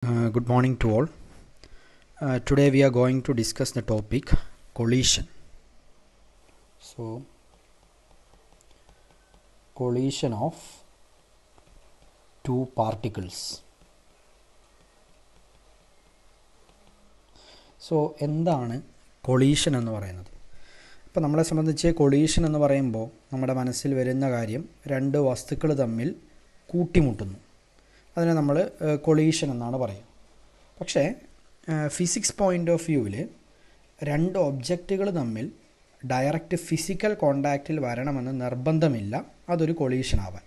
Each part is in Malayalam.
Good morning to all. Today we are going to discuss the topic collision. So, collision of two particles. So, എന്താണ് collision എന്ന് പറയുന്നത്? ഇപ്പോൾ നമ്മളെ സംബന്ധിച്ച് collision എന്ന് പറയുമ്പോൾ നമ്മുടെ മനസ്സിൽ വരുന്ന കാര്യം രണ്ട് വസ്തുക്കൾ തമ്മിൽ കൂട്ടിമുട്ടുന്നു. അതിനെ നമ്മൾ കൊളീഷൻ എന്നാണ് പറയുക. പക്ഷേ ഫിസിക്സ് പോയിൻ്റ് ഓഫ് വ്യൂവിൽ രണ്ട് ഒബ്ജക്റ്റുകൾ തമ്മിൽ ഡയറക്റ്റ് ഫിസിക്കൽ കോണ്ടാക്റ്റിൽ വരണമെന്ന് നിർബന്ധമില്ല അതൊരു കൊളീഷൻ ആവാൻ.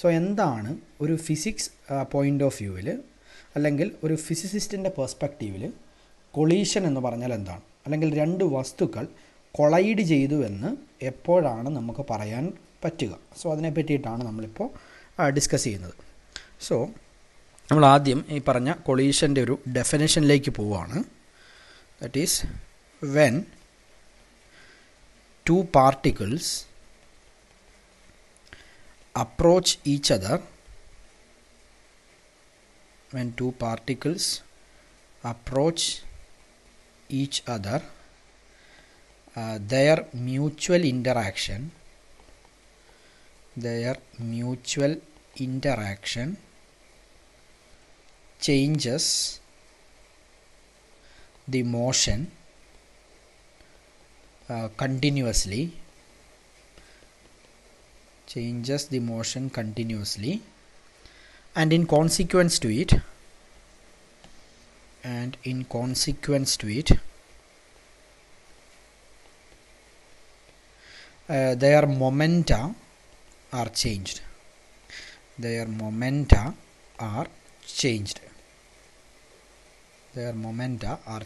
സോ എന്താണ് ഒരു ഫിസിക്സ് പോയിൻ്റ് ഓഫ് വ്യൂവിൽ അല്ലെങ്കിൽ ഒരു ഫിസിസിസ്റ്റിൻ്റെ പെർസ്പെക്റ്റീവിൽ കൊളീഷൻ എന്ന് പറഞ്ഞാൽ എന്താണ്, അല്ലെങ്കിൽ രണ്ട് വസ്തുക്കൾ കൊളൈഡ് ചെയ്തു എന്ന് എപ്പോഴാണ് നമുക്ക് പറയാൻ പറ്റുക? സോ അതിനെ പറ്റിയിട്ടാണ് നമ്മളിപ്പോൾ ഡിസ്കസ് ചെയ്യുന്നത്. സോ നമ്മൾ ആദ്യം ഈ പറഞ്ഞ കൊളീഷൻ്റെ ഒരു ഡെഫിനേഷനിലേക്ക് പോവുകയാണ്. That is when to particles approach each other, when two particles approach each other, their mutual interaction changes the motion continuously, and in consequence to it their momenta are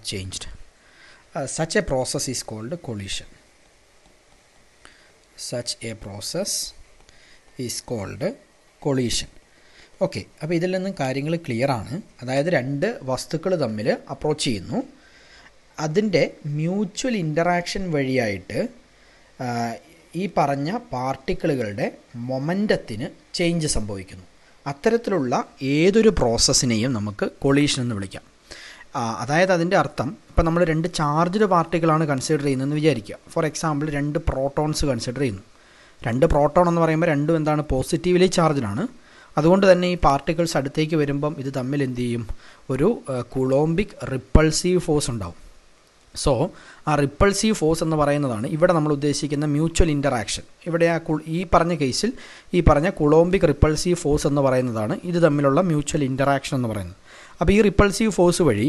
changed. Such a process is called collision. Okay, അപ്പോൾ ഇതിൽ നിന്ന് കാര്യങ്ങൾ ക്ലിയർ ആണ്. അതായത് രണ്ട് വസ്തുക്കൾ തമ്മിൽ അപ്രോച്ച് ചെയ്യുന്നു, അതിൻ്റെ മ്യൂച്വൽ ഇൻ്ററാക്ഷൻ വഴിയായിട്ട് ഈ പറഞ്ഞ പാർട്ടിക്കിളുകളുടെ മൊമെൻറ്റത്തിന് ചേഞ്ച് സംഭവിക്കുന്നു. അത്തരത്തിലുള്ള ഏതൊരു പ്രോസസ്സിനെയും നമുക്ക് കൊളീഷൻ എന്ന് വിളിക്കാം. അതായത് അതിൻ്റെ അർത്ഥം, ഇപ്പോൾ നമ്മൾ രണ്ട് ചാർജ്ഡ് പാർട്ടിക്കിളാണ് കൺസിഡർ ചെയ്യുന്നതെന്ന് വിചാരിക്കുക. ഫോർ എക്സാമ്പിൾ രണ്ട് പ്രോട്ടോൺസ് കൺസിഡർ ചെയ്യുന്നു. രണ്ട് പ്രോട്ടോൺ എന്ന് പറയുമ്പോൾ രണ്ടും എന്താണ്, പോസിറ്റീവ്ലി ചാർജ്ഡാണ്. അതുകൊണ്ട് തന്നെ ഈ പാർട്ടിക്കിൾസ് അടുത്തേക്ക് വരുമ്പം ഇത് തമ്മിൽ എന്ത് ചെയ്യും, ഒരു കുളോംബിക് റിപ്പൾസീവ് ഫോഴ്സ് ഉണ്ടാവും. സോ ആ റിപ്പൾസീവ് ഫോഴ്സ് എന്ന് പറയുന്നതാണ് ഇവിടെ നമ്മൾ ഉദ്ദേശിക്കുന്ന മ്യൂച്വൽ ഇൻ്ററാക്ഷൻ. ഇവിടെ ഈ പറഞ്ഞ കേസിൽ ഈ പറഞ്ഞ കുളോംബിക് റിപ്പൾസീവ് ഫോഴ്സ് എന്ന് പറയുന്നതാണ് ഇത് തമ്മിലുള്ള മ്യൂച്വൽ ഇൻ്ററാക്ഷൻ എന്ന് പറയുന്നത്. അപ്പോൾ ഈ റിപ്പൾസീവ് ഫോഴ്സ് വഴി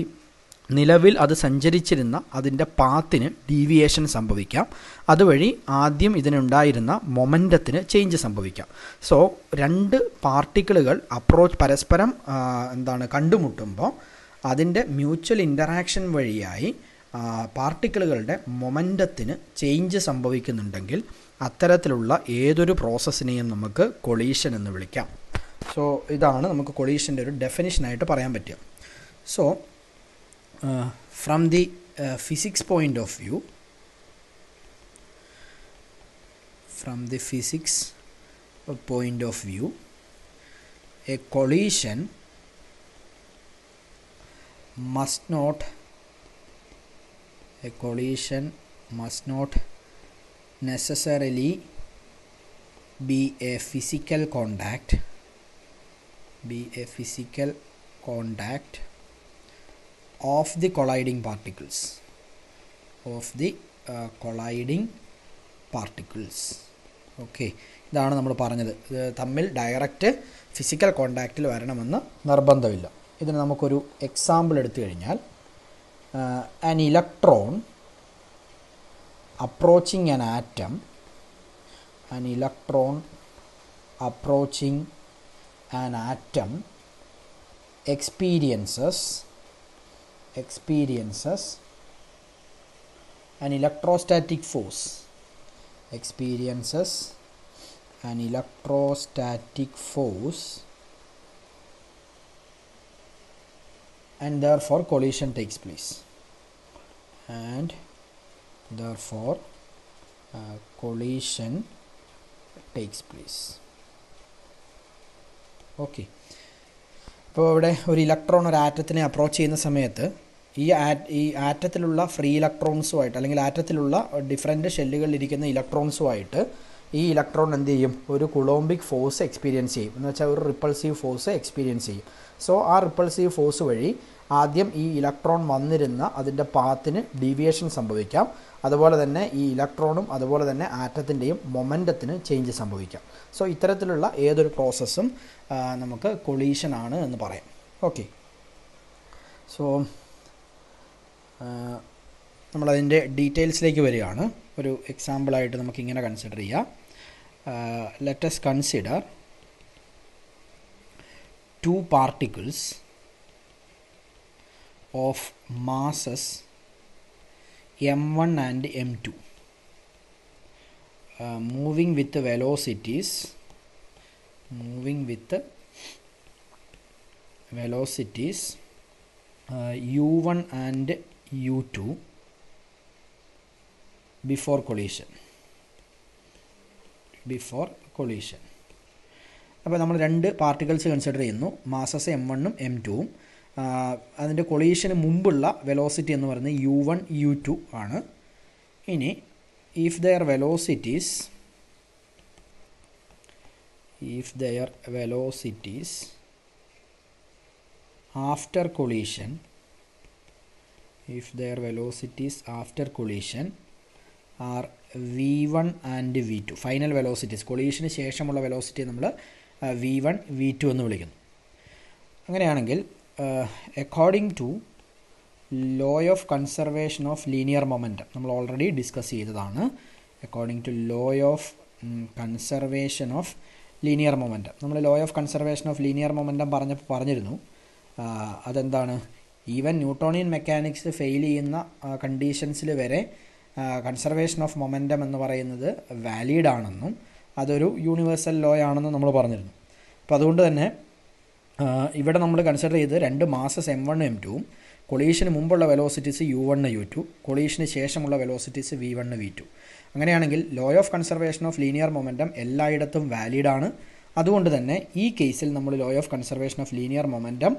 നിലവിൽ അത് സഞ്ചരിച്ചിരുന്ന അതിൻ്റെ പാത്തിന് ഡീവിയേഷൻ സംഭവിക്കാം. അതുവഴി ആദ്യം ഇതിനുണ്ടായിരുന്ന മൊമെൻറ്റത്തിന് ചേഞ്ച് സംഭവിക്കാം. സോ രണ്ട് പാർട്ടിക്കിളുകൾ പരസ്പരം കണ്ടുമുട്ടുമ്പോൾ അതിൻ്റെ മ്യൂച്വൽ ഇൻ്ററാക്ഷൻ വഴിയായി പാർട്ടിക്കിളുകളുടെ മൊമെൻറ്റത്തിന് ചേഞ്ച് സംഭവിക്കുന്നുണ്ടെങ്കിൽ അത്തരത്തിലുള്ള ഏതൊരു പ്രോസസ്സിനെയും നമുക്ക് കൊളീഷൻ എന്ന് വിളിക്കാം. സോ ഇതാണ് നമുക്ക് കൊളീഷൻ്റെ ഒരു ഡെഫിനിഷനായിട്ട് പറയാൻ പറ്റുക. So from the physics point of view, a collision must not necessarily be a physical contact of the colliding particles. Okay, ഇതാണ് നമ്മൾ പറഞ്ഞത്. ഇത് തമ്മിൽ ഡയറക്റ്റ് ഫിസിക്കൽ കോണ്ടാക്റ്റിൽ വരണമെന്ന് നിർബന്ധമില്ല. ഇതിന് നമുക്കൊരു എക്സാമ്പിൾ എടുത്തു കഴിഞ്ഞാൽ, an electron approaching an atom experiences an electrostatic force, and therefore collision takes place. Okay, അപ്പോൾ ഇവിടെ ഒരു ഇലക്ട്രോൺ ഒരു ആറ്റത്തിനെ അപ്രോച്ച് ചെയ്യുന്ന സമയത്ത് ഈ ആറ്റത്തിലുള്ള ഫ്രീ ഇലക്ട്രോൺസുമായിട്ട് അല്ലെങ്കിൽ ആറ്റത്തിലുള്ള ഡിഫറെൻറ്റ് ഷെല്ലുകളിലിരിക്കുന്ന ഇലക്ട്രോൺസുമായിട്ട് ഈ ഇലക്ട്രോൺ എന്ത് ചെയ്യും, ഒരു കുളോംബിക് ഫോഴ്സ് എക്സ്പീരിയൻസ് ചെയ്യും, എന്ന് വെച്ചാൽ ഒരു റിപ്പൾസീവ് ഫോഴ്സ് എക്സ്പീരിയൻസ് ചെയ്യും. സോ ആ റിപ്പൾസീവ് ഫോഴ്സ് വഴി ആദ്യം ഈ ഇലക്ട്രോൺ വന്നിരുന്ന അതിൻ്റെ പാത്തിന് ഡീവിയേഷൻ സംഭവിക്കാം. അതുപോലെ തന്നെ ഈ ഇലക്ട്രോണും അതുപോലെ തന്നെ ആറ്റത്തിൻ്റെയും മൊമെൻറ്റത്തിന് ചേഞ്ച് സംഭവിക്കാം. സോ ഇത്തരത്തിലുള്ള ഏതൊരു പ്രോസസ്സും നമുക്ക് കൊളീഷനാണ് എന്ന് പറയാം. ഓക്കെ, സോ നമ്മളതിൻ്റെ ഡീറ്റെയിൽസിലേക്ക് വരികയാണ്. ഒരു എക്സാമ്പിളായിട്ട് നമുക്കിങ്ങനെ കൺസിഡർ ചെയ്യാം. Let us consider two particles of masses m1 and m2 moving with velocities u1 and u2 before collision. അപ്പോൾ നമ്മൾ രണ്ട് പാർട്ടിക്കിൾസ് കൺസിഡർ ചെയ്യുന്നു, മാസസ് m1ഉം m2ഉം. അതിൻ്റെ കൊളീഷന് മുമ്പുള്ള വെലോസിറ്റി എന്ന് പറയുന്നത് u1 u2 ആണ്. ഇനി if their velocities after collision are v1 and v2, final velocities, കൊളീഷന് ശേഷമുള്ള വെലോസിറ്റി നമ്മൾ v1 v2 എന്ന് വിളിക്കുന്നു. അങ്ങനെയാണെങ്കിൽ according to law of conservation of linear momentum, നമ്മൾ ഓൾറെഡി ഡിസ്കസ് ചെയ്തതാണ്. According to law of conservation of linear momentum, നമ്മൾ law of conservation of linear momentum പറഞ്ഞിരുന്നു. അതെന്താണ്, ഈവൻ ന്യൂട്ടോണിയൻ മെക്കാനിക്സ് ഫെയിൽ ചെയ്യുന്ന കണ്ടീഷൻസിൽ വരെ കൺസർവേഷൻ ഓഫ് മൊമെൻറ്റം എന്ന് പറയുന്നത് വാലിഡ് ആണെന്നും അതൊരു യൂണിവേഴ്സൽ ലോ ആണെന്നും നമ്മൾ പറഞ്ഞിരുന്നു. അപ്പോൾ അതുകൊണ്ട് തന്നെ ഇവിടെ നമ്മൾ കൺസിഡർ ചെയ്ത് രണ്ട് മാസസ് m1 m2ഉം കൊളീഷന് മുമ്പുള്ള വെലോസിറ്റീസ് u1 u2, കൊളീഷന് ശേഷമുള്ള വെലോസിറ്റീസ് v1 v2. അങ്ങനെയാണെങ്കിൽ law of conservation of linear momentum എല്ലായിടത്തും വാലിഡാണ്. അതുകൊണ്ട് തന്നെ ഈ കേസിൽ നമ്മൾ law of conservation of linear momentum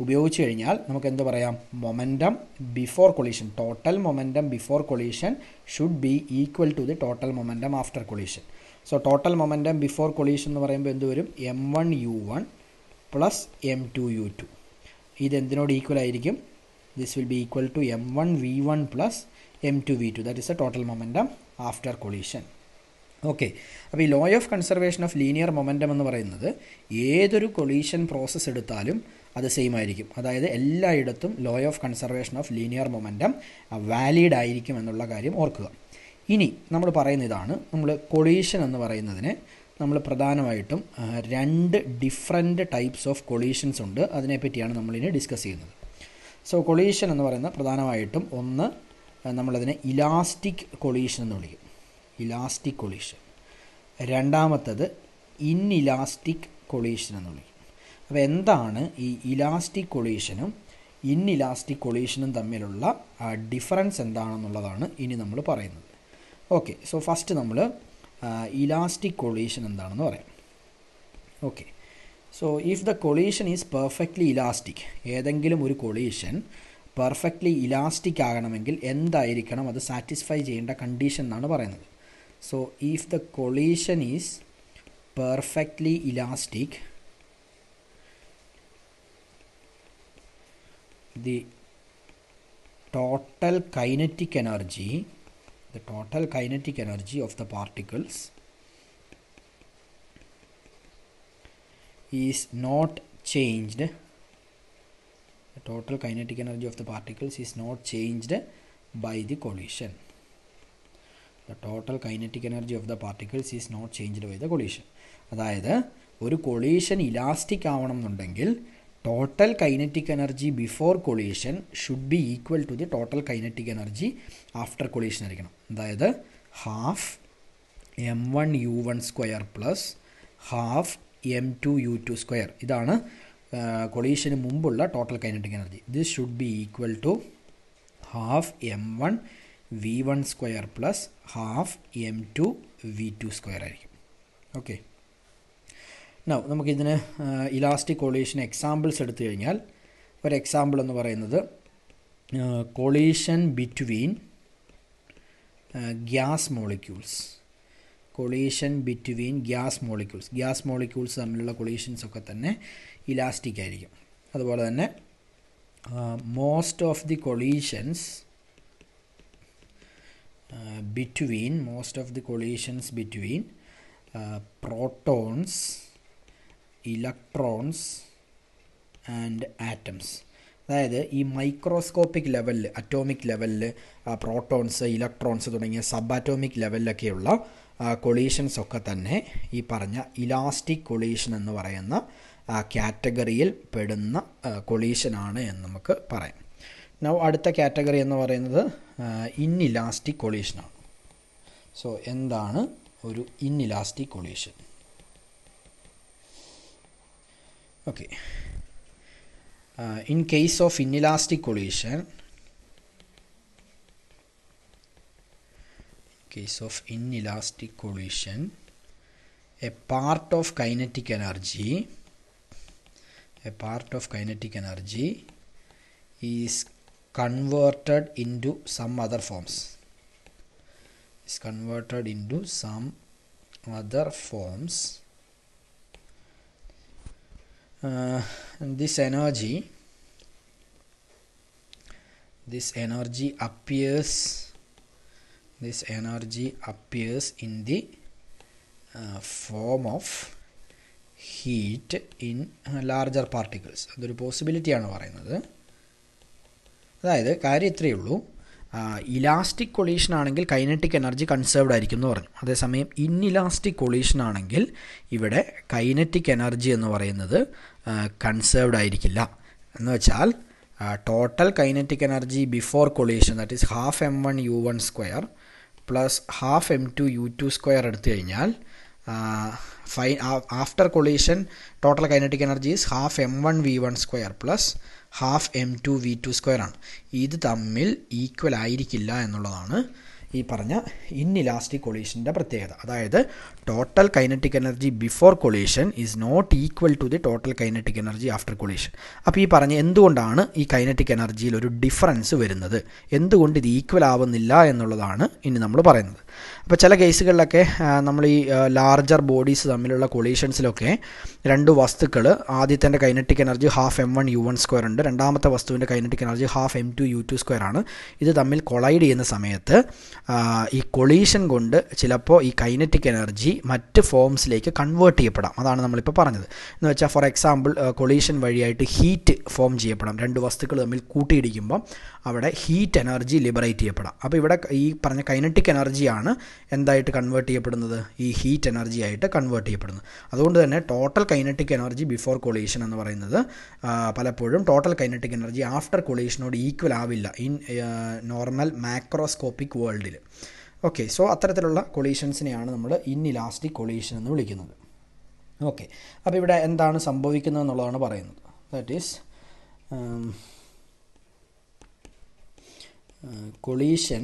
ഉപയോഗിച്ച് കഴിഞ്ഞാൽ നമുക്ക് എന്ത് പറയാം, momentum before collision, total momentum before collision should be equal to the total momentum after collision. So total momentum before collision എന്ന് പറയുമ്പോൾ എന്ത് വരും, m1 u1 plus m2 u2. ഇതെന്തിനോട് ഈക്വൽ ആയിരിക്കും, this will be equal to m1 v1 plus m2 v2, that is A total momentum after collision. Okay, അപ്പോൾ ഈ law of conservation of linear momentum എന്ന് പറയുന്നത് ഏതൊരു കൊളീഷൻ പ്രോസസ്സ് എടുത്താലും അത് സെയിം ആയിരിക്കും. അതായത് എല്ലായിടത്തും law of conservation of linear momentum valid ആയിരിക്കും എന്നുള്ള കാര്യം ഓർക്കുക. ഇനി നമ്മൾ പറയുന്ന ഇതാണ്, നമ്മൾ കൊളീഷൻ എന്ന് പറയുന്നതിന് നമ്മൾ പ്രധാനമായിട്ടും രണ്ട് ഡിഫറെൻറ്റ് ടൈപ്സ് ഓഫ് കൊളീഷൻസ് ഉണ്ട്. അതിനെപ്പറ്റിയാണ് നമ്മളിനി ഡിസ്കസ് ചെയ്യുന്നത്. സോ കൊളീഷൻ എന്ന് പറയുന്ന പ്രധാനമായിട്ടും ഒന്ന് നമ്മളതിനെ ഇലാസ്റ്റിക് കൊളീഷൻ എന്ന് വിളിക്കും, ഇലാസ്റ്റിക് കൊളീഷൻ. രണ്ടാമത്തത് ഇൻഇലാസ്റ്റിക് കൊളീഷൻ എന്ന് വിളിക്കും. അപ്പോൾ എന്താണ് ഈ ഇലാസ്റ്റിക് കൊളീഷനും ഇൻഇലാസ്റ്റിക് കൊളീഷനും തമ്മിലുള്ള ഡിഫറൻസ് എന്താണെന്നുള്ളതാണ് ഇനി നമ്മൾ പറയുന്നത്. ഓക്കെ, സോ ഫസ്റ്റ് നമ്മൾ ഇലാസ്റ്റിക് കൊളീഷൻ എന്താണെന്ന് പറയാം. Okay, so if the collision is perfectly elastic, ഏതെങ്കിലും ഒരു കൊളീഷൻ പെർഫെക്റ്റ്ലി ഇലാസ്റ്റിക് ആകണമെങ്കിൽ എന്തായിരിക്കണം അത് സാറ്റിസ്ഫൈ ചെയ്യേണ്ട കണ്ടീഷൻ എന്നാണ് പറയുന്നത്. So if the collision is perfectly elastic, the total kinetic energy of the particles is not changed. The total kinetic energy of the particles is not changed by the collision. The total kinetic energy of the particles is not changed by the collision. അതായത് ഒരു കൊളീഷൻ ഇലാസ്റ്റിക് ആവണം എന്നുണ്ടെങ്കിൽ total kinetic energy before collision should be equal to the total kinetic energy after collision ആയിരിക്കണം. അതായത് half m1 u1 square plus half m2 u2 square. ഇതാണ് കൊളീഷന് മുമ്പുള്ള total kinetic energy. This should be equal to half m1 v1 square plus half m2 v2 square ആയിരിക്കും. ഓക്കെ, നൗ നമുക്കിതിന് ഇലാസ്റ്റിക് കൊളീഷൻ എക്സാമ്പിൾസ് എടുത്തു കഴിഞ്ഞാൽ ഒരു എക്സാമ്പിൾ എന്ന് പറയുന്നത് collision between gas molecules. Collision between gas molecules തമ്മിലുള്ള കൊളീഷൻസ് ഒക്കെ തന്നെ ഇലാസ്റ്റിക് ആയിരിക്കും. അതുപോലെ തന്നെ most of the collisions between protons, electrons and atoms. അതായത് ഈ മൈക്രോസ്കോപ്പിക് ലെവലിൽ, അറ്റോമിക് ലെവലിൽ പ്രോട്ടോൺസ്, ഇലക്ട്രോൺസ് തുടങ്ങിയ സബ് അറ്റോമിക് ലെവലിലൊക്കെയുള്ള കൊളീഷൻസ് ഒക്കെ തന്നെ ഈ പറഞ്ഞ ഇലാസ്റ്റിക് കൊളീഷൻ എന്ന് പറയുന്ന കാറ്റഗറിയിൽ പെടുന്ന കൊളീഷനാണ് എന്ന് നമുക്ക് പറയാം. നൗ അടുത്ത കാറ്റഗറി എന്ന് പറയുന്നത് ഇൻഇലാസ്റ്റിക് കൊളീഷനാണ്. സോ എന്താണ് ഒരു inelastic collision? Okay, in case of inelastic collision, a part of kinetic energy is converted into some other forms. And this energy appears in the form of heat in larger particles. അതൊരു പോസിബിലിറ്റിയാണ് പറയുന്നത്. അതായത് കാര്യം ഇത്രയേ ഉള്ളൂ, ഇലാസ്റ്റിക് കൊളീഷൻ ആണെങ്കിൽ കൈനറ്റിക് എനർജി കൺസേർവ്ഡ് ആയിരിക്കും എന്ന് പറഞ്ഞു. അതേസമയം ഇൻഇലാസ്റ്റിക് കൊളീഷൻ ആണെങ്കിൽ ഇവിടെ കൈനറ്റിക് എനർജി എന്ന് പറയുന്നത് കൺസേർവ്ഡ് ആയിരിക്കില്ല. എന്ന് വെച്ചാൽ total kinetic energy before collision, that is half m1u1² plus half m2u2² എടുത്തു കഴിഞ്ഞാൽ after collision total kinetic energy is half m1v1² plus half m2v2² ആണ്. ഇത് തമ്മിൽ ഈക്വൽ ആയിരിക്കില്ല എന്നുള്ളതാണ് ഈ പറഞ്ഞ ഇൻഇലാസ്റ്റിക് കൊളീഷൻ്റെ പ്രത്യേകത. അതായത് total kinetic energy before collision is not equal to the total kinetic energy after collision. അപ്പോൾ ഈ പറഞ്ഞ എന്തുകൊണ്ടാണ് ഈ കൈനറ്റിക് എനർജിയിൽ ഒരു ഡിഫറൻസ് വരുന്നത്, എന്തുകൊണ്ട് ഇത് ഈക്വൽ ആവുന്നില്ല എന്നുള്ളതാണ് ഇനി നമ്മൾ പറയുന്നത്. അപ്പോൾ ചില കേസുകളിലൊക്കെ നമ്മൾ ഈ ലാർജർ ബോഡീസ് തമ്മിലുള്ള കൊളീഷൻസിലൊക്കെ രണ്ട് വസ്തുക്കൾ, ആദ്യത്തെ കൈനറ്റിക് എനർജി ഹാഫ് m1u1² ഉണ്ട്, രണ്ടാമത്തെ വസ്തുവിൻ്റെ കൈനറ്റിക് എനർജി ഹാഫ് m2u2² ആണ്. ഇത് തമ്മിൽ കൊളൈഡ് ചെയ്യുന്ന സമയത്ത് ഈ കൊളീഷൻ കൊണ്ട് ചിലപ്പോൾ ഈ കൈനറ്റിക് എനർജി മറ്റ് ഫോംസിലേക്ക് കൺവേർട്ട് ചെയ്യപ്പെടാം. അതാണ് നമ്മളിപ്പോൾ പറഞ്ഞത്. എന്ന് വെച്ചാൽ ഫോർ എക്സാമ്പിൾ കൊളീഷൻ വഴിയായിട്ട് ഹീറ്റ് ഫോം ചെയ്യപ്പെടാം. രണ്ട് വസ്തുക്കൾ തമ്മിൽ കൂട്ടിയിടിക്കുമ്പോൾ അവിടെ ഹീറ്റ് എനർജി ലിബറേറ്റ് ചെയ്യപ്പെടാം. അപ്പോൾ ഇവിടെ ഈ പറഞ്ഞ കൈനറ്റിക് എനർജിയാണ് എന്തായിട്ട് കൺവേർട്ട് ചെയ്യപ്പെടുന്നത്, ഈ ഹീറ്റ് എനർജി ആയിട്ട് കൺവേർട്ട് ചെയ്യപ്പെടുന്നത്. അതുകൊണ്ട് തന്നെ total kinetic energy before collision എന്ന് പറയുന്നത് പലപ്പോഴും ടോട്ടൽ കൈനറ്റിക് എനർജി ആഫ്റ്റർ കൊളീഷനോട് ഈക്വൽ ആവില്ല ഇൻ നോർമൽ മാക്രോസ്കോപ്പിക് വേൾഡിൽ. ഓക്കെ, സോ അത്തരത്തിലുള്ള കൊളീഷൻസിനെയാണ് നമ്മൾ ഇൻഇലാസ്റ്റിക് കൊളീഷൻ എന്ന് വിളിക്കുന്നത്. ഓക്കെ, അപ്പോൾ ഇവിടെ എന്താണ് സംഭവിക്കുന്നത് എന്നുള്ളതാണ് പറയുന്നത്. That is collision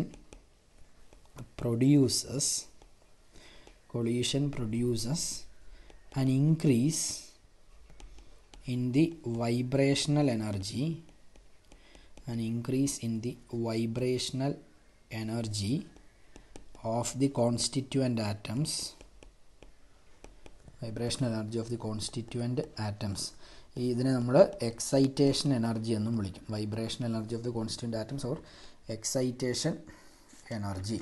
produces an increase in the vibrational energy of the constituent atoms. ഇതിനെ നമ്മൾ എക്സൈറ്റേഷൻ എനർജി എന്നും വിളിക്കും. Vibrational energy of the constituent atoms or excitation energy.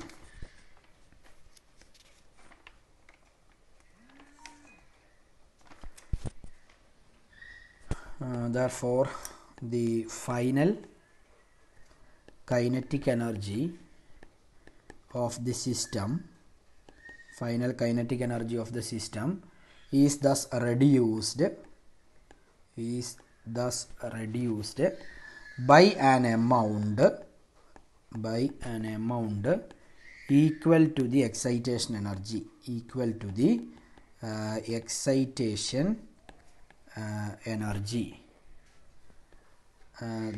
Therefore the final kinetic energy of the system is thus reduced by an amount equal to the excitation energy,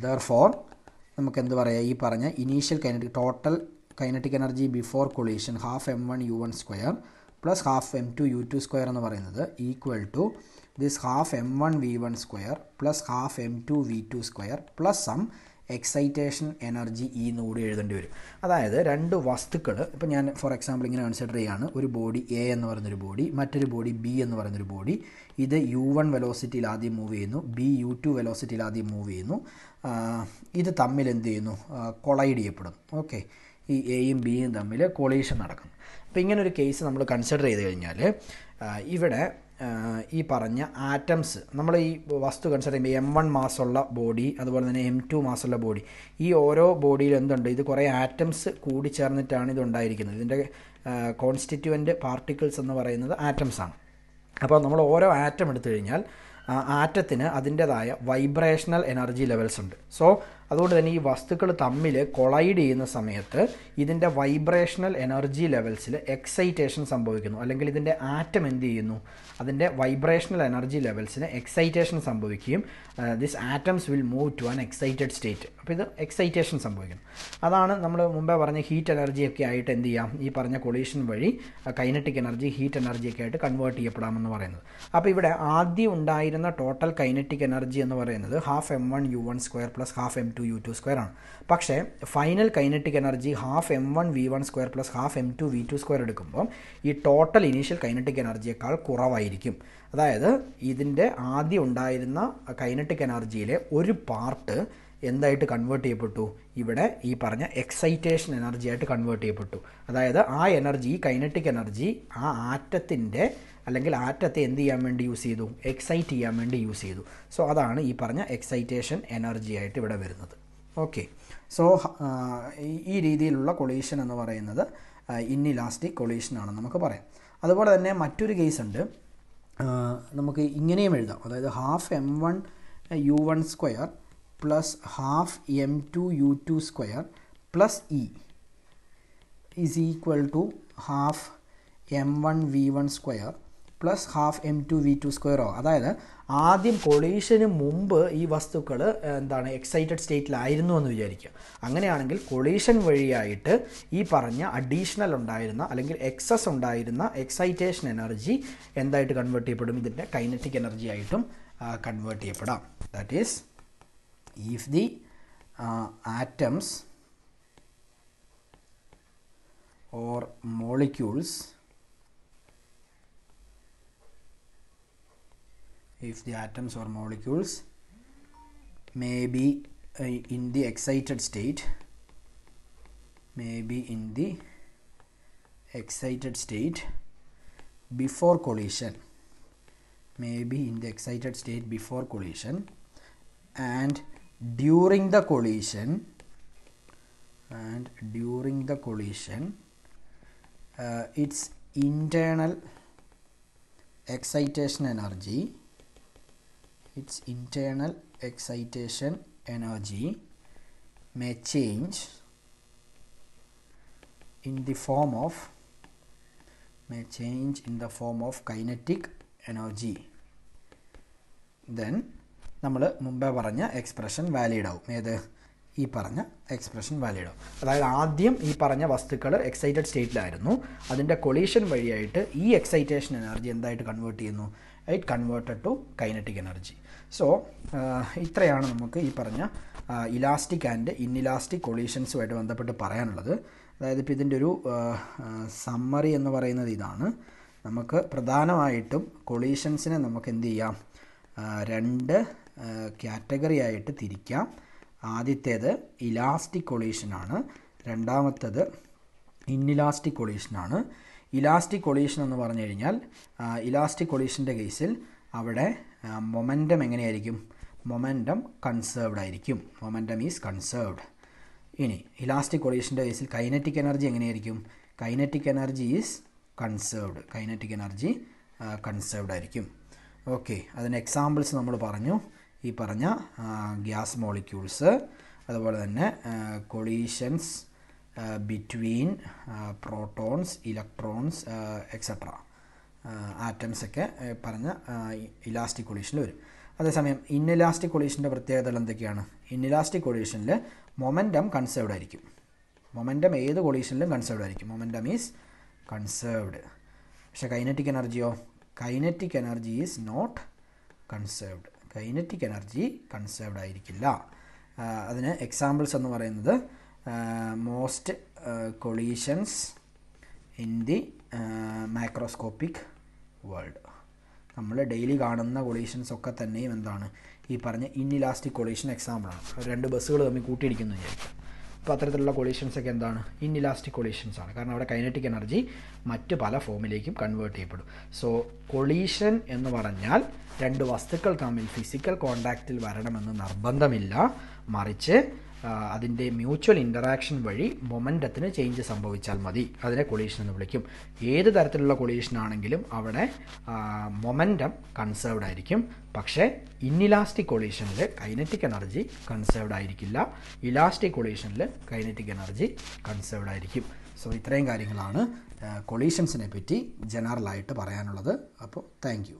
therefore നമുക്ക് എന്ത് പറയാം, ഈ പറഞ്ഞ initial total kinetic energy before collision half m1u1² plus half M2 U2 square എന്ന് പറയുന്നത് equal to this half M1 V1 square plus half M2 V2 square plus some excitation energy E എന്നുകൂടി എഴുതേണ്ടി വരും. അതായത് രണ്ട് വസ്തുക്കൾ, ഇപ്പോൾ ഞാൻ ഫോർ എക്സാമ്പിൾ ഇങ്ങനെ കൺസിഡർ ചെയ്യുകയാണ്. ഒരു ബോഡി എ എന്ന് പറയുന്നൊരു ബോഡി, മറ്റൊരു ബോഡി ബി എന്ന് പറയുന്നൊരു ബോഡി. ഇത് U1 വെലോസിറ്റിയിൽ ആദ്യം മൂവ് ചെയ്യുന്നു, ബി U2 വെലോസിറ്റിയിൽ ആദ്യം മൂവ് ചെയ്യുന്നു. ഇത് തമ്മിൽ എന്ത് ചെയ്യുന്നു? കൊളൈഡ് ചെയ്യപ്പെടുന്നു. ഓക്കെ, ഈ എയും ബിയും തമ്മിൽ കൊളീഷൻ നടക്കുന്നു. അപ്പോൾ ഇങ്ങനൊരു കേസ് നമ്മൾ കൺസിഡർ ചെയ്ത് കഴിഞ്ഞാൽ ഇവിടെ ഈ പറഞ്ഞ ആറ്റംസ്, നമ്മൾ ഈ വസ്തു കൺസിഡർ ചെയ്യുമ്പോൾ M1 മാസ്സുള്ള ബോഡി, അതുപോലെ തന്നെ M2 മാസ്സുള്ള ബോഡി, ഈ ഓരോ ബോഡിയിൽ എന്തുണ്ട്? ഇത് കുറേ ആറ്റംസ് കൂടി ചേർന്നിട്ടാണ് ഇതുണ്ടായിരിക്കുന്നത്. ഇതിൻ്റെ കോൺസ്റ്റിറ്റ്യുവൻ്റ് പാർട്ടിക്കിൾസ് എന്ന് പറയുന്നത് ആറ്റംസാണ്. അപ്പോൾ നമ്മൾ ഓരോ ആറ്റം എടുത്തു കഴിഞ്ഞാൽ ആറ്റത്തിന് അതിൻ്റേതായ വൈബ്രേഷണൽ എനർജി ലെവൽസ് ഉണ്ട്. സോ അതുകൊണ്ട് തന്നെ ഈ വസ്തുക്കൾ തമ്മിൽ കൊളൈഡ് ചെയ്യുന്ന സമയത്ത് ഇതിൻ്റെ വൈബ്രേഷണൽ എനർജി ലെവൽസിൽ എക്സൈറ്റേഷൻ സംഭവിക്കുന്നു. അല്ലെങ്കിൽ ഇതിൻ്റെ ആറ്റം എന്ത് ചെയ്യുന്നു? അതിൻ്റെ വൈബ്രേഷണൽ എനർജി ലെവൽസിന് എക്സൈറ്റേഷൻ സംഭവിക്കുകയും this atoms will move to an excited state. അപ്പോൾ ഇത് എക്സൈറ്റേഷൻ സംഭവിക്കുന്നു. അതാണ് നമ്മൾ മുമ്പേ പറഞ്ഞ ഹീറ്റ് എനർജിയൊക്കെ ആയിട്ട് എന്ത് ചെയ്യാം? ഈ പറഞ്ഞ കൊളീഷൻ വഴി കൈനറ്റിക് എനർജി ഹീറ്റ് എനർജിയൊക്കെ ആയിട്ട് കൺവേർട്ട് ചെയ്യപ്പെടാമെന്ന് പറയുന്നത്. അപ്പോൾ ഇവിടെ ആദ്യം ഉണ്ടായിരുന്ന ടോട്ടൽ കൈനറ്റിക് എനർജി എന്ന് പറയുന്നത് half M1 U1 square plus half M2 U2 square ആണ്. പക്ഷേ final kinetic energy half M1 V1 square plus half M2 V2 square എടുക്കുമ്പോൾ ഈ ടോട്ടൽ ഇനീഷ്യൽ കൈനറ്റിക് എനർജിയേക്കാൾ കുറവായിരിക്കും. അതായത് ഇതിൻ്റെ ആദ്യം ഉണ്ടായിരുന്ന കൈനറ്റിക് എനർജിയിലെ ഒരു പാർട്ട് എന്തായിട്ട് കൺവേർട്ട് ചെയ്യപ്പെട്ടു? ഇവിടെ ഈ പറഞ്ഞ എക്സൈറ്റേഷൻ എനർജി ആയിട്ട് കൺവേർട്ട് ചെയ്യപ്പെട്ടു. അതായത് ആ എനർജി, കൈനറ്റിക് എനർജി ആ ആറ്റത്തിൻ്റെ അല്ലെങ്കിൽ ആറ്റത്തെ എന്ത് ചെയ്യാൻ വേണ്ടി യൂസ് ചെയ്തു? എക്സൈറ്റ് ചെയ്യാൻ വേണ്ടി യൂസ് ചെയ്തു. സോ അതാണ് ഈ പറഞ്ഞ എക്സൈറ്റേഷൻ എനർജി ആയിട്ട് ഇവിടെ വരുന്നത്. ഓക്കെ, സോ ഈ രീതിയിലുള്ള കൊളീഷൻ എന്ന് പറയുന്നത് ഇൻഇലാസ്റ്റിക് കൊളീഷനാണെന്ന് നമുക്ക് പറയാം. അതുപോലെ തന്നെ മറ്റൊരു കേസ് ഉണ്ട്, നമുക്ക് ഇങ്ങനെയും എഴുതാം. അതായത് half M1 U1 square plus half M2 U2 square plus E is equal to half M1 V1 square plus half M2 V2 സ്ക്വയറോ. അതായത് ആദ്യം കൊളീഷന് മുമ്പ് ഈ വസ്തുക്കൾ എന്താണ് എക്സൈറ്റഡ് സ്റ്റേറ്റിലായിരുന്നു എന്ന് വിചാരിക്കുക. അങ്ങനെയാണെങ്കിൽ കൊളീഷൻ വഴിയായിട്ട് ഈ പറഞ്ഞ അഡീഷണൽ ഉണ്ടായിരുന്ന അല്ലെങ്കിൽ എക്സസ് ഉണ്ടായിരുന്ന എക്സൈറ്റേഷൻ എനർജി എന്തായിട്ട് കൺവേർട്ട് ചെയ്യപ്പെടും? ഇതിൻ്റെ കൈനറ്റിക് എനർജി ആയിട്ടും കൺവേർട്ട് ചെയ്യപ്പെടാം. That is if the atoms or molecules may be in the excited state, before collision, and during the collision its internal excitation energy may change in the form of kinetic energy. Then നമ്മൾ മുമ്പേ പറഞ്ഞ എക്സ്പ്രഷൻ വാലിഡ് ആവും. ഏത്? ഈ പറഞ്ഞ എക്സ്പ്രഷൻ വാലിഡ് ആവും. അതായത് ആദ്യം ഈ പറഞ്ഞ വസ്തുക്കൾ എക്സൈറ്റഡ് സ്റ്റേറ്റിലായിരുന്നു, അതിൻ്റെ കൊളീഷൻ വഴിയായിട്ട് ഈ എക്സൈറ്റേഷൻ എനർജി എന്തായിട്ട് കൺവേർട്ട് ചെയ്യുന്നു? It converted to kinetic energy. So ഇത്രയാണ് നമുക്ക് ഈ പറഞ്ഞ ഇലാസ്റ്റിക് ആൻഡ് ഇൻഇലാസ്റ്റിക് കൊളീഷൻസുമായിട്ട് ബന്ധപ്പെട്ട് പറയാനുള്ളത്. അതായത് ഇപ്പോൾ ഇതിൻ്റെ ഒരു സമ്മറി എന്ന് പറയുന്നത് ഇതാണ്. നമുക്ക് പ്രധാനമായിട്ടും കൊളീഷൻസിനെ നമുക്ക് എന്ത് ചെയ്യാം? രണ്ട് കാറ്റഗറി ആയിട്ട് തിരിക്കാം. ആദ്യത്തേത് ഇലാസ്റ്റിക് കൊളീഷനാണ്, രണ്ടാമത്തേത് ഇൻഇലാസ്റ്റിക് കൊളീഷനാണ്. ഇലാസ്റ്റിക് കൊളീഷൻ എന്ന് പറഞ്ഞു കഴിഞ്ഞാൽ ഇലാസ്റ്റിക് കൊളീഷൻ്റെ കേസിൽ അവിടെ മൊമെൻറ്റം എങ്ങനെയായിരിക്കും? മൊമെൻറ്റം കൺസേർവ്ഡ് ആയിരിക്കും. Momentum is conserved. ഇനി ഇലാസ്റ്റിക് കൊളീഷൻ്റെ കേസിൽ കൈനറ്റിക് എനർജി എങ്ങനെയായിരിക്കും? Kinetic energy is conserved. Conserved ആയിരിക്കും. ഓക്കെ, അതിന് എക്സാമ്പിൾസ് നമ്മൾ പറഞ്ഞു. ഈ പറഞ്ഞ ഗ്യാസ് മോളിക്യൂൾസ്, അതുപോലെ തന്നെ collisions between protons, electrons etcetera, atoms ഒക്കെ പറഞ്ഞ ഇലാസ്റ്റിക് കൊളീഷനിൽ വരും. അതേസമയം ഇൻഇലാസ്റ്റിക് കൊളീഷൻ്റെ പ്രത്യേകതകൾ എന്തൊക്കെയാണ്? ഇൻഇലാസ്റ്റിക് കൊളീഷനിൽ മൊമെൻറ്റം കൺസേർവ്ഡ് ആയിരിക്കും. മൊമെൻറ്റം ഏത് കൊളീഷനിലും കൺസേർവ്ഡ് ആയിരിക്കും. Momentum is conserved. പക്ഷേ കൈനറ്റിക് എനർജിയോ, kinetic energy is not conserved. Kinetic energy conserved ആയിരിക്കില്ല. അതിന് എക്സാമ്പിൾസ് എന്ന് പറയുന്നത് most collisions in the macroscopic world. നമ്മൾ ഡെയിലി കാണുന്ന കൊളീഷൻസ് ഒക്കെ തന്നെയും എന്താണ്, ഈ പറഞ്ഞ ഇൻഇലാസ്റ്റിക് കൊളീഷൻ എക്സാമ്പിളാണ്. രണ്ട് ബസ്സുകൾ തമ്മിൽ കൂട്ടിയിടിക്കുന്നു വിചാരിക്കും. അപ്പോൾ അത്തരത്തിലുള്ള കൊളീഷൻസൊക്കെ എന്താണ്, ഇൻഇലാസ്റ്റിക് കൊളീഷൻസ് ആണ്. കാരണം അവിടെ കൈനറ്റിക് എനർജി മറ്റ് പല ഫോമിലേക്കും കൺവേർട്ട് ചെയ്യപ്പെടും. സോ കൊളീഷൻ എന്ന് പറഞ്ഞാൽ രണ്ട് വസ്തുക്കൾ തമ്മിൽ ഫിസിക്കൽ കോണ്ടാക്റ്റിൽ വരണമെന്ന് നിർബന്ധമില്ല, മറിച്ച് അതിൻ്റെ മ്യൂച്വൽ ഇൻ്ററാക്ഷൻ വഴി മൊമെൻറ്റത്തിന് ചേഞ്ച് സംഭവിച്ചാൽ മതി. അതിനെ കൊളീഷൻ എന്ന് വിളിക്കും. ഏത് തരത്തിലുള്ള കൊളീഷനാണെങ്കിലും അവിടെ മൊമെൻറ്റം കൺസേർവ്ഡ് ആയിരിക്കും. പക്ഷേ ഇൻഇലാസ്റ്റിക് കൊളീഷനിൽ കൈനറ്റിക് എനർജി കൺസേർവ്ഡ് ആയിരിക്കില്ല, ഇലാസ്റ്റിക് കൊളീഷനിൽ കൈനറ്റിക് എനർജി കൺസേർവ്ഡ് ആയിരിക്കും. സോ ഇത്രയും കാര്യങ്ങളാണ് കൊളീഷൻസിനെ പറ്റി ജനറലായിട്ട് പറയാനുള്ളത്. അപ്പോൾ താങ്ക് യു.